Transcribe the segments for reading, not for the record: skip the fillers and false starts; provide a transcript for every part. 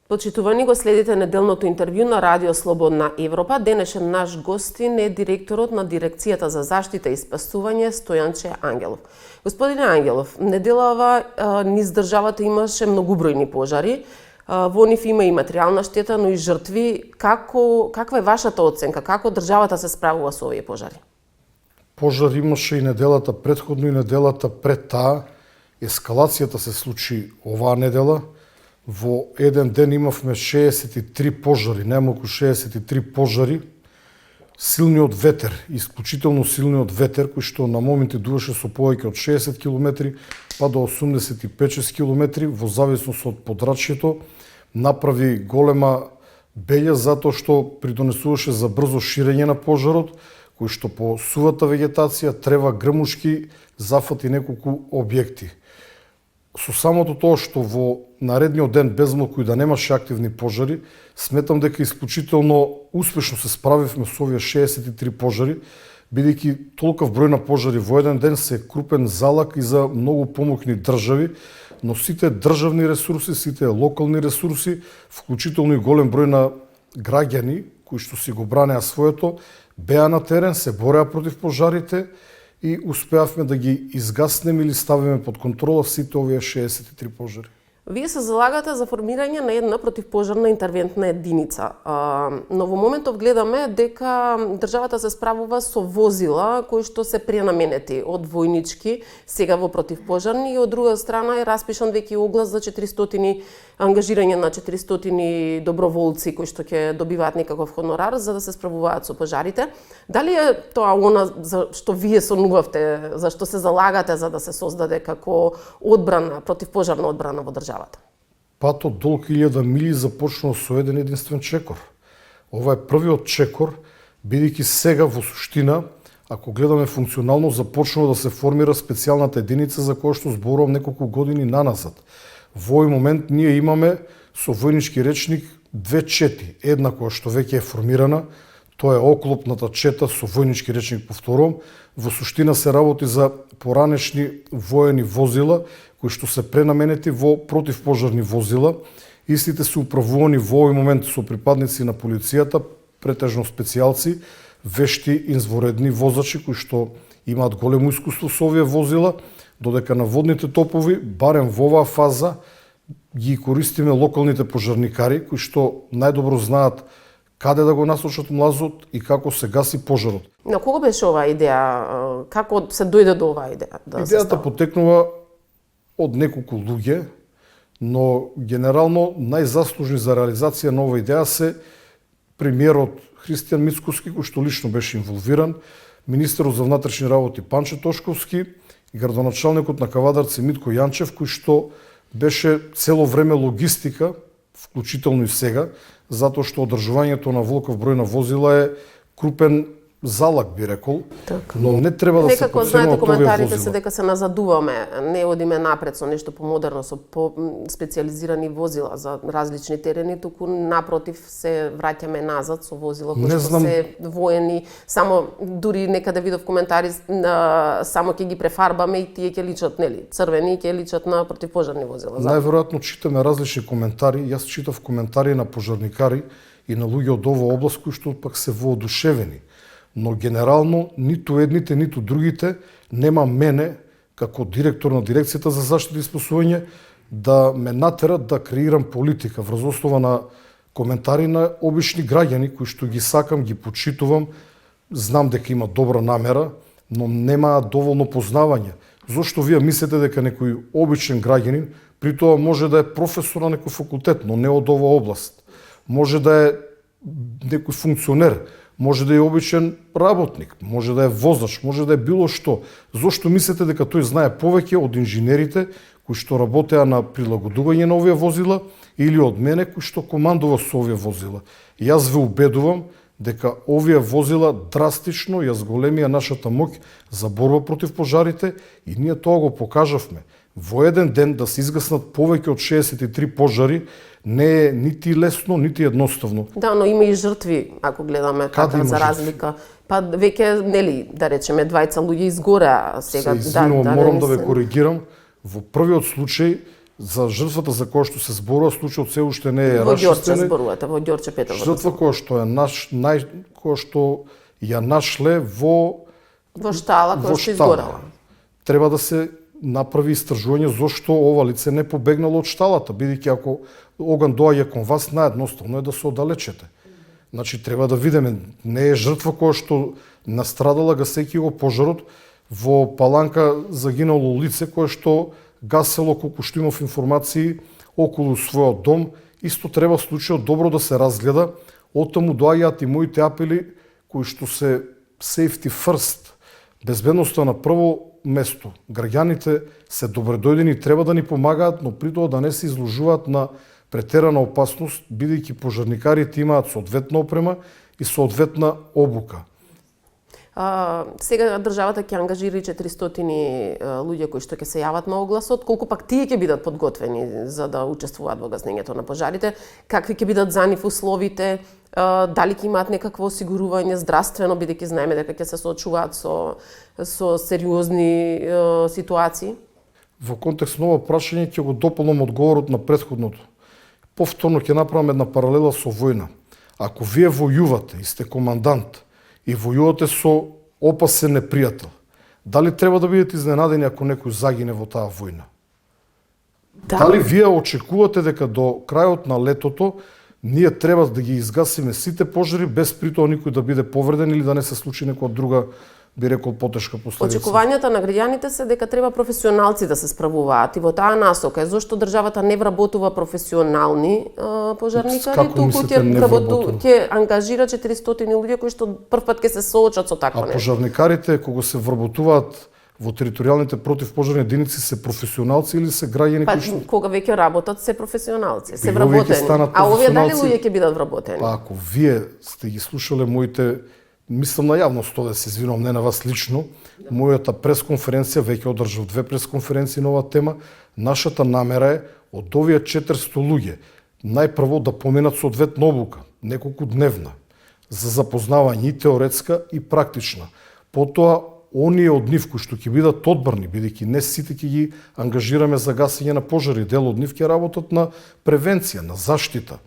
Почитувани, го следите неделното интервју на Радио Слободна Европа. Денешен наш гостин е директорот на Дирекцијата за заштита и спасување Стојанче Ангелов. Господине Ангелов, неделава низ државата имаше многубројни пожари. Во нив има и материјална штета, но и жртви. Каква е вашата оценка? Како државата се справува со овие пожари? Пожар имаше и неделата претходно и неделата пред таа. Ескалацијата се случи оваа недела. Во еден ден имавме 63 пожари, најмалку 63 пожари. Силниот ветер, исклучително силниот ветер, кој што на моменти дуваше со повеќе од 60 км, па до 85 км, во зависност од подрачјето, направи голема беља затоа што придонесуваше за брзо ширење на пожарот, кој што по сувата вегетација, трева, грмушки, зафати неколку објекти. Со самото тоа што во наредниот ден безмалку и да немаше активни пожари, сметам дека исклучително успешно се справивме со овие 63 пожари, бидејќи толков број на пожари во еден ден се крупен залак и за многу помокни држави, но сите државни ресурси, сите локални ресурси, вклучително и голем број на граѓани кои што си го бранеа своето, беа на терен, се бореа против пожарите и успеавме да ги изгаснеме или ставиме под контрола сите овие 63 пожари. Вие се залагате за формирање на една противпожарна интервентна единица, но во моментов гледаме дека државата се справува со возила кои што се пренаменети од војнички сега во противпожарни и од друга страна е распишан веќе оглас за 400 ангажирање на 400 доброволци кои што ќе добиваат некаков хонорар за да се справуваат со пожарите. Дали е тоа она за што вие сонувавте, за што се залагате за да се создаде како одбрана, противпожарна одбрана во државата? Патот долг 1000 мили започнал со еден единствен чекор. Ова е првиот чекор, бидејќи сега во суштина, ако гледаме функционално, започнува да се формира специјалната единица за која што зборувам неколку години наназад. Во овој момент ние имаме со војнички речник две чети. Една која што веќе е формирана, тоа е оклопната чета со војнички речник, повторувам. Во суштина се работи за поранешни воени возила кои што се пренаменети во противпожарни возила. Истите се управувани во овој момент со припадници на полицијата, претежно специјалци, вешти инзворедни возачи кои што имаат големо искуство со овие возила, додека на водните топови, барем во оваа фаза, ги користиме локалните пожарникари кои што најдобро знаат каде да го насочат млазот и како се гаси пожарот. На кого беше оваа идеја? Како се дојде до оваа идеја? Идејата потекнува од неколку луѓе, но генерално најзаслужни за реализација на оваа идеја се премиерот Христијан Мицкоски, кој што лично беше инволвиран, министерот за внатрешни работи Панче Тошковски и градоначалникот на Кавадарци Митко Јанчев, кој што беше цело време логистика, вклучително и сега, затоа што одржувањето на волков број на возила е крупен залак, би рекол, но не треба да се подценува знаете, коментарите се дека се назадуваме, не одиме напред со нешто помодерно, со специализирани возила за различни терени, туку напротив се враќаме назад со возила кои што се воени, само дури некаде видов коментари, само ќе ги префарбаме и тие ќе личат, нели, црвени ќе личат на противпожарни возила. Најверојатно читаме различни коментари, јас читав коментари на пожарникари и на луѓе од оваа област кои што пак се воодушевени. Но генерално ниту едните, ниту другите нема мене како директор на Дирекцијата за заштита и спасување да ме натерат да креирам политика врз основа на коментари на обични граѓани кои што ги сакам, ги почитувам, знам дека има добра намера, но нема доволно познавање. Зошто вие мислите дека некој обичен граѓанин, при тоа може да е професор на некој факултет, но не од оваа област. Може да е некој функционер, може да е обичен работник, може да е возач, може да е било што. Зошто мислите дека тој знае повеќе од инженерите кои што работеа на прилагодување на овие возила или од мене кој што командува со овие возила? Јас ве убедувам дека овие возила драстично ја зголемија нашата моќ за борба против пожарите и ние тоа го покажавме. Во еден ден да се изгаснат повеќе од 63 пожари не е нити лесно, нити едноставно. Да, но има и жртви, ако гледаме така за разлика. Па веќе, нели, да речеме, 20 луѓе изгореа сега. Се извинувам, морам да ве коригирам. Во првиот случај За жртвата за која што се зборува, случајот се уште не е Во Ѓорче расчистен. зборувате, во Ѓорче Петрово. Жртва која што е која што ја нашле Во штала која што изгорала. Треба да се направи истражување зошто ова лице не побегнало од шталата, бидејќи ако оган доаѓа кон вас, наједноставно е да се оддалечете. Значи треба да видиме, не е жртва која што настрадала, гасејќи го пожарот. Во Паланка загинало лице кое што гасело, колку што имав информации, околу својот дом. Исто треба случајот добро да се разгледа. Оттаму доаѓаат и моите апели кои што се safety first, безбедноста на прво место. Граѓаните се добредојдени, треба да ни помагаат, но при тоа да не се изложуваат на претерана опасност, бидејќи пожарникарите имаат соодветна опрема и соодветна обука. Сега државата ќе ангажира 400 луѓе кои што ќе се јават на огласот. Колку пак тие ќе бидат подготвени за да учествуваат во гаснењето на пожарите? Какви ќе бидат за нив условите? Дали ќе имаат некакво осигурување здравствено, бидејќи знаеме дека ќе се соочуваат со сериозни ситуации? Во контекст на ова прашање ќе го дополнам одговорот на претходното. Повторно ќе направам една паралела со војна. Ако вие војувате и сте командант и војувате со опасен непријател, дали треба да бидете изненадени ако некој загине во таа војна? Дали вие очекувате дека до крајот на летото ние треба да ги изгасиме сите пожари без при тоа никој да биде повреден или да не се случи некоја друга, би рекол, потешка последица? Очекувањата на граѓаните се дека треба професионалци да се справуваат и во таа насока е зошто државата не вработува професионални пожарникари, туку ќе ангажира 400 луѓе кои што првпат ќе се соочат со такво нешто. А пожарникарите кога се вработуваат во територијалните противпожарни единици се професионалци или се граѓани кои што кога веќе работат се професионалци, се вработени. А овие дали луѓе ќе бидат вработени? Па ако вие сте ги слушале моите, мислам на јавност, тоа да се извинувам, не на вас лично, мојата пресконференција, веќе одржав 2 пресконференции на оваа тема, нашата намера е од овие 400 луѓе најпрво да поменат соодветна обука, неколку дневна, за запознавање и теоретска и практична. Потоа оние од нив кои што ќе бидат одбрани, бидејќи не сите ќе ги ангажираме за гасење на пожари, дел од нив ќе работат на превенција, на заштита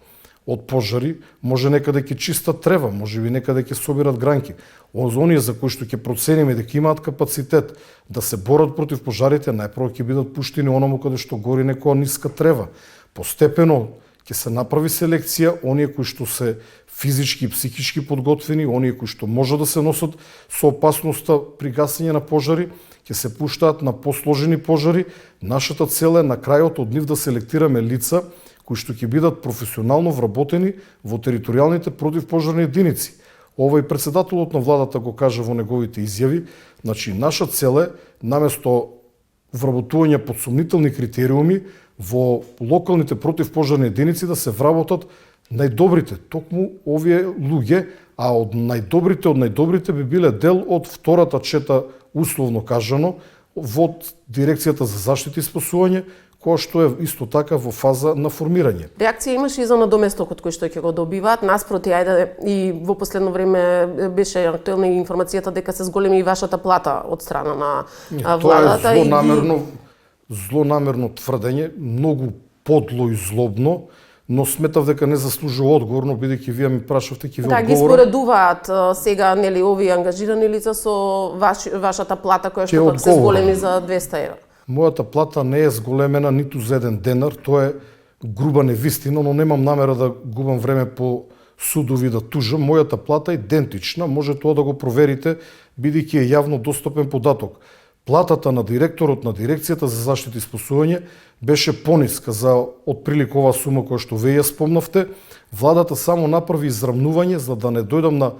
од пожари, може некаде ќе чистат трева, може би некаде ќе собират гранки. Оние за кои што ќе процениме дека имаат капацитет да се борат против пожарите, најпрво ќе бидат пуштени онаму каде што гори некоја ниска трева. Постепено ќе се направи селекција, оние кои што се физички и психички подготвени, оние кои што може да се носат со опасноста при гасење на пожари, ќе се пуштаат на посложени пожари. Нашата цел е на крајот од нив да селектираме лица кои што ќе бидат професионално вработени во територијалните противпожарни единици. Ова и председателот на владата го кажа во неговите изјави. Значи, наша цел е, наместо вработување под сомнителни критериуми, во локалните противпожарни единици да се вработат најдобрите, токму овие луѓе, а од најдобрите би биле дел од втората чета, условно кажано, во Дирекцијата за заштита и спасување, која што е исто така во фаза на формирање. Реакција имаше и за надоместокот кој што ќе го добиваат. Наспроти, и во последно време беше актуелна и информацијата дека се зголеми и вашата плата од страна на владата. Тоа е злонамерно тврдење, многу подло и злобно, но сметав дека не заслужува одговорно, бидејќи вие ми прашавте ќе ви одговора. Да, ги споредуваат сега, нели, овие ангажирани лица со вашата плата која што пак се зголеми за 200 евра. Мојата плата не е зголемена ниту за 1 денар, тоа е груба невистина, но немам намера да губам време по судови да тужам. Мојата плата е идентична, може тоа да го проверите, бидејќи е јавно достапен податок. Платата на директорот на Дирекцијата за заштита и спасување беше пониска за отприлик оваа сума која што вие ја спомнавте. Владата само направи израмнување за да не дојдам на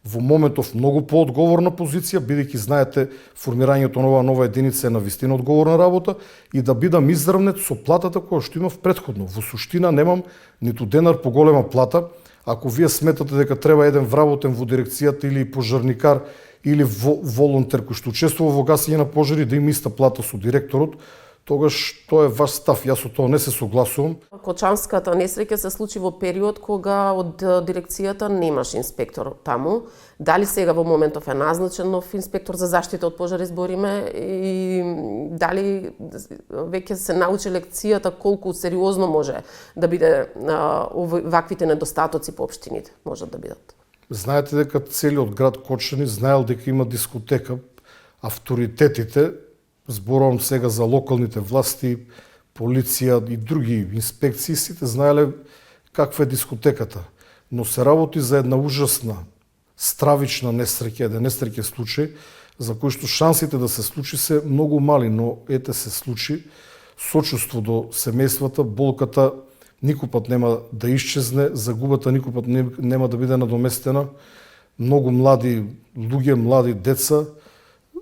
во моментов многу поодговорна позиција, бидејќи знаете формирањето на оваа нова единица е на вистина одговорна работа, и да бидам изравнет со платата која што имав претходно. Во суштина немам ниту денар поголема плата. Ако вие сметате дека треба еден вработен во дирекцијата или пожарникар или волонтер кој што учествува во гасење на пожари да има иста плата со директорот, тогаш тоа е ваш став. Јас со тоа не се согласувам. Кочанската несреќа се случи во период кога од дирекцијата немаш инспектор таму. Дали сега во моментов е назначен нов инспектор за заштита од пожари, збориме, и дали веќе се научи лекцијата колку сериозно може да биде ваквите недостатоци по општините можат да бидат. Знаете дека целиот град Кочани знаел дека има дискотека. Авторитетите, зборувам сега за локалните власти, полиција и други инспекции, сите знаеле каква е дискотеката. Но се работи за една ужасна, стравична несреќа, еден несреќен случај, за кој што шансите да се случи се многу мали, но ете се случи. Сочувство до семејствата, болката никопат нема да исчезне, загубата никопат нема да биде надоместена. Многу млади луѓе, млади деца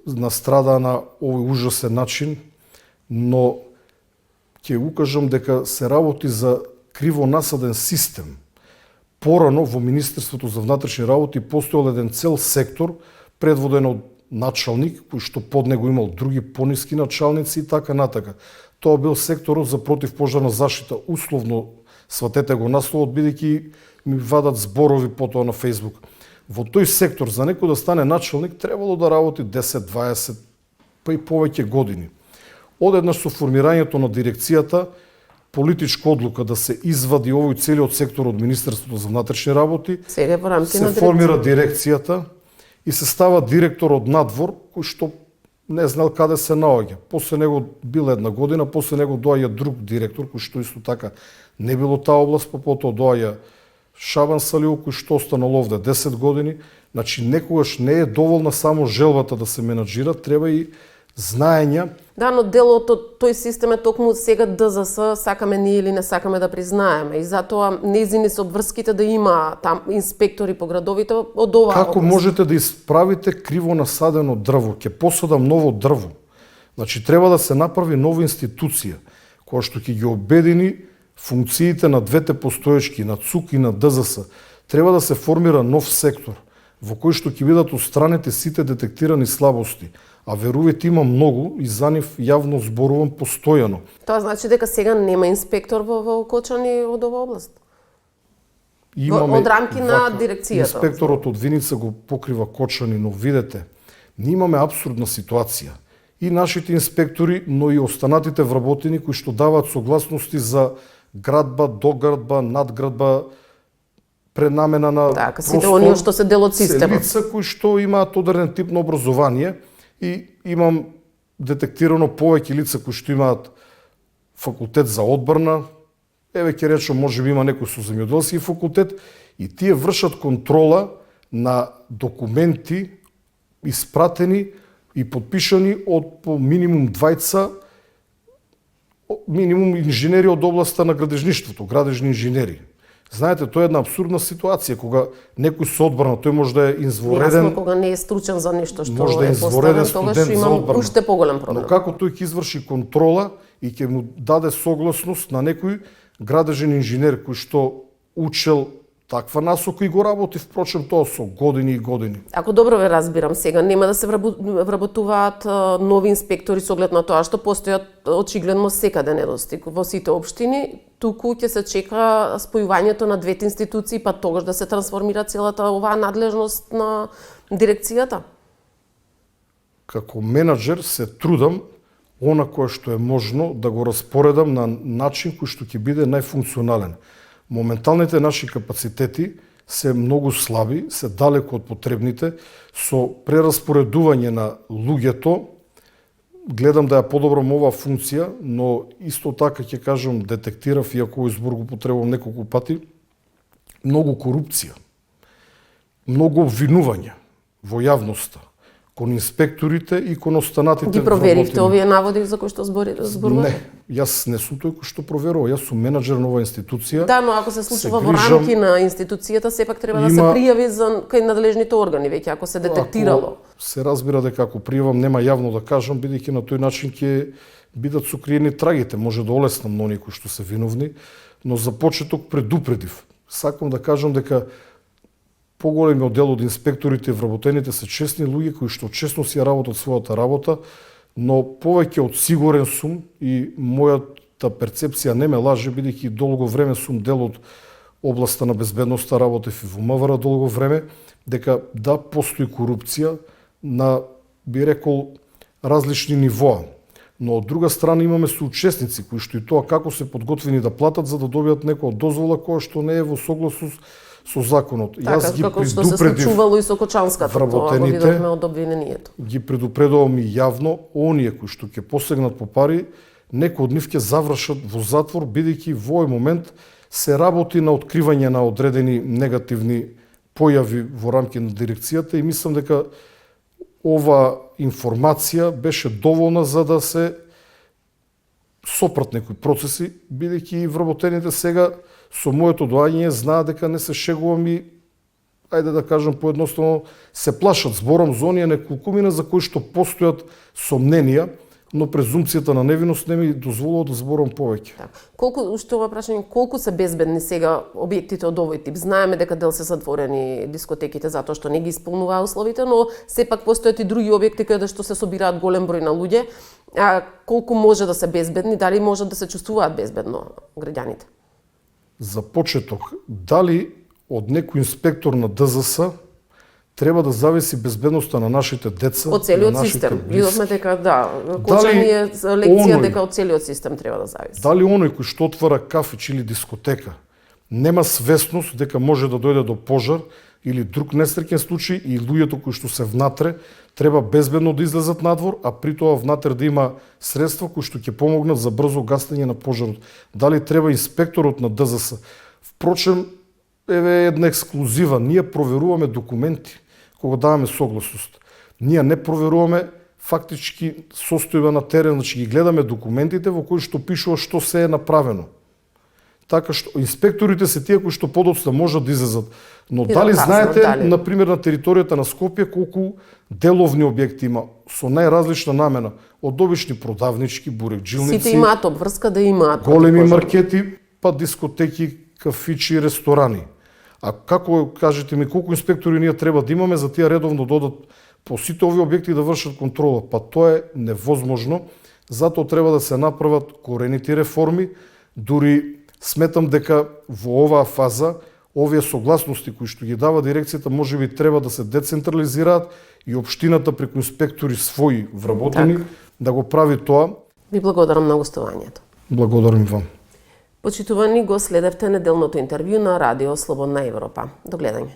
настрада на овој ужасен начин, но ќе укажам дека се работи за криво насаден систем. Порано во Министерството за внатрешни работи постоел еден цел сектор, предводен од началник, кој што под него имал други пониски началници и така натака. Тоа бил секторот за противпожарна заштита. Условно, сватете го насловот, бидејќи ми вадат зборови потоа на Фејсбук. Во тој сектор, за некој да стане началник, требало да работи 10, 20, па и повеќе години. Одеднаш со формирањето на дирекцијата, политичка одлука да се извади овој целиот сектор од Министерството за внатрешни работи, Сега во рамки се на формира дирекцијата и се става директор од надвор, кој што не знал каде се наоѓа. После него била една година, после него доаѓа друг директор, кој што исто така не било таа област, па потоа доаѓа Шабан Салио, кој што останал овде 10 години. Значи, некогаш не е доволна само желбата да се менаџира, треба и знаење. Да, но дел од тој систем е токму сега ДЗС, сакаме ние или не сакаме да признаеме. И затоа незини се обврските да има там инспектори по градовите од оваа Како област. можете да исправите криво насадено дрво? Ќе посадам ново дрво. Значи, треба да се направи нова институција, која што ќе ги обедини функциите на двете постоечки, на ЦУК и на ДЗС. Треба да се формира нов сектор, во кој што ќе бидат отстранети сите детектирани слабости. А верувајте, има многу и за нив јавно зборувам постојано. Тоа значи дека сега нема инспектор во Кочани од оваа област. Од рамки на дирекцијата. Инспекторот од Виница го покрива Кочани, но видете, ние имаме абсурдна ситуација. И нашите инспектори, но и останатите вработени кои што даваат согласности за градба, доградба, надградба, пренамена на Така, сите оние што се дел од системот. Се лица кои што имаат одреден тип на образование и имам детектирано повеќе лица кои што имаат факултет за одбрана, еве ќе речам можеби има некој со земјоделски факултет и тие вршат контрола на документи испратени и подпишани од по минимум двајца минимум инженери од областа на градежништвото, градежни инженери. Знаете, тоа е една абсурдна ситуација кога некој со одбрана, тој може да е извореден, Јасно, кога не е стручен за нешто што може да е извореден поставен, тогаш студент за имам одбрана. уште поголем проблем. Но како тој ќе изврши контрола и ќе му даде согласност на некој градежен инженер кој што учел таква насока и го работи, впрочем, тоа со години и години. Ако добро ве разбирам сега, нема да се вработуваат нови инспектори со оглед на тоа што постојат очигледно секаде недостиг во сите општини, туку ќе се чека спојувањето на двете институции, па тогаш да се трансформира целата оваа надлежност на дирекцијата. Како менаџер се трудам она кое што е можно да го распоредам на начин кој што ќе биде најфункционален. Моменталните наши капацитети се многу слаби, се далеку од потребните, со прераспоредување на луѓето, гледам да ја подобрам оваа функција, но исто така ќе кажам, детектирав, иако овој збор го потребувам неколку пати, многу корупција, многу обвинувања во јавноста, кон инспекторите и кон останатите. Ги проверивте овие наводи за кои што зборувате? Не, јас не сум тој кој што проверува, јас сум менаџер на оваа институција. Да, но ако се случува во рамки на институцијата, сепак треба да се пријави за кај надлежните органи, веќе ако се детектирало. Ако се разбира дека ако пријавам нема јавно да кажам, бидејќи на тој начин ќе бидат сокриени трагите, може да олеснам на оние кои што се виновни, но за почеток предупредив. Сакам да кажам дека поголемиот дел од инспекторите и вработените се честни луѓе кои што честно си ја работат својата работа, но повеќе од сигурен сум и мојата перцепција не ме лаже, бидејќи долго време сум дел од областа на безбедноста, работев и во МВР долго време, дека да постои корупција на, би рекол, различни нивоа. Но од друга страна имаме соучесници кои што и тоа како се подготвени да платат за да добијат некоја дозвола која што не е во согласност со законот. Така, јас ги како што се случувало и со Кочанската, тоа го видовме од обвинението. Ги предупредувам и јавно, оние кои што ќе посегнат по пари, некои од нив ќе завршат во затвор, бидејќи во овој момент се работи на откривање на одредени негативни појави во рамки на дирекцијата и мислам дека ова информација беше доволна за да се сопрат некои процеси, бидејќи вработените сега со моето доаѓање знаат дека не се шегувам и, ајде да кажам поедноставно, се плашат. Зборам за оние неколкумина за кои што постојат сомненија, но презумпцијата на невиност не ми дозволува да зборам повеќе. Да. Уште ова прашање, колку се безбедни сега објектите од овој тип? Знаеме дека дел се затворени дискотеките затоа што не ги исполнуваат условите, но сепак постојат и други објекти каде што се собираат голем број на луѓе. А колку може да се безбедни, дали можат да се чувствуваат безбедно граѓаните? За почеток, дали од некој инспектор на ДЗС треба да зависи безбедноста на нашите деца, од целиот систем. Видовме дека Кочани е лекција дека од целиот систем треба да зависи. Дали оној кој што отвара кафич или дискотека нема свесност дека може да дојде до пожар или друг несреќен случај и луѓето кои што се внатре треба безбедно да излезат надвор, а при тоа внатре да има средства кои што ќе помогнат за брзо гасење на пожарот. Дали треба инспекторот на ДЗС? Впрочем, еве една ексклузива, ние проверуваме документи кога даваме согласност. Ние не проверуваме фактички состојба на терен, значи ги гледаме документите во кои што пишува што се е направено. Така што инспекторите се тие кои што подоцна можат да излезат. Но дали знаете, например, на територијата на Скопје колку деловни објекти има со најразлична намена, од обични продавнички, бурекджилници, сите имаат обврска да имаат големи маркети, па дискотеки, кафичи, ресторани. А како, кажете ми, колку инспектори ние треба да имаме за тие редовно додат по сите овие објекти да вршат контрола? Па тоа е невозможно, затоа треба да се направат корените реформи, дури сметам дека во оваа фаза овие согласности кои што ги дава дирекцијата можеби треба да се децентрализираат и општината преку инспектори своји вработени да го прави тоа. Ви благодарам на гостувањето. Благодарам вам. Почитувани, го следевте неделното интервју на Радио Слободна Европа. До гледање.